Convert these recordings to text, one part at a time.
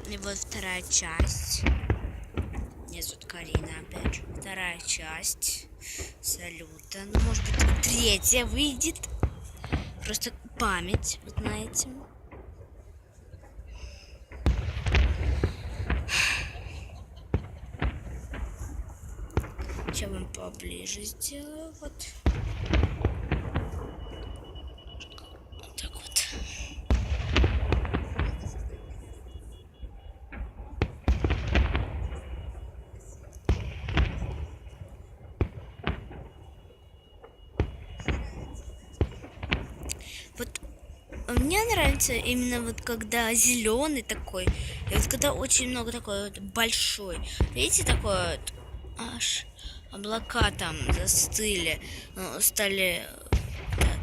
И вот вторая часть. Меня зовут Карина опять. Вторая часть Салюта. Ну, может быть, третья выйдет. Просто память, вы знаете. Сейчас вам поближе сделаю. Вот. Так вот. Вот мне нравится именно вот когда зеленый такой, и вот когда очень много такой вот большой. Видите, такой вот аж облака там застыли, стали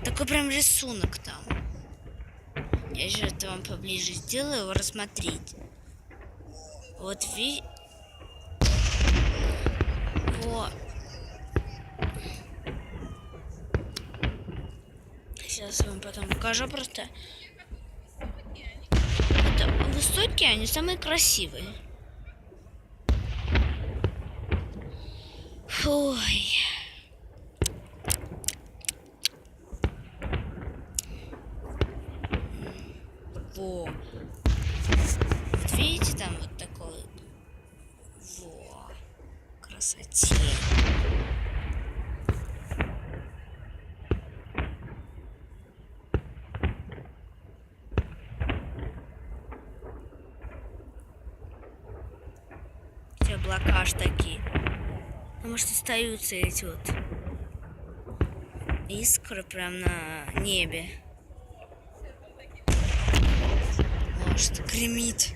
такой прям рисунок там. Я же это вам поближе сделаю, его рассмотреть. Вот вот. Сейчас вам потом покажу просто. Это высокие, они самые красивые. Ой. Во. Вот видите, там вот такой. Во. Красоте. Эти облака аж такие. Потому что остаются эти вот искры прям на небе. Может, гремит.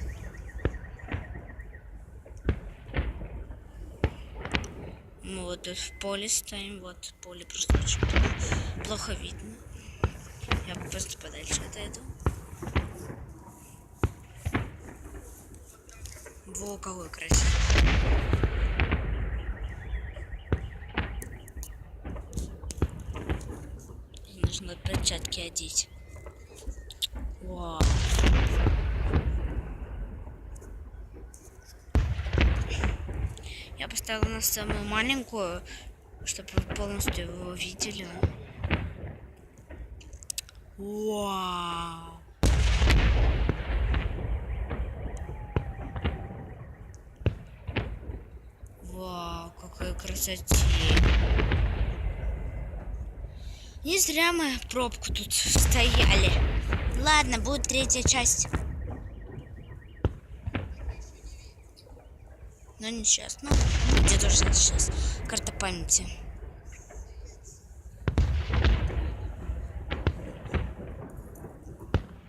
Мы вот тут в поле стоим. Вот поле просто очень плохо видно. Я просто подальше отойду. Во, какой красивый. Нужно перчатки одеть. Вау. Я поставила на самую маленькую, чтобы вы полностью его видели. Вау. Вау, какая красота. Не зря мы пробку тут стояли. Ладно, будет третья часть. Но не сейчас. Ну, где тоже сейчас. Карта памяти.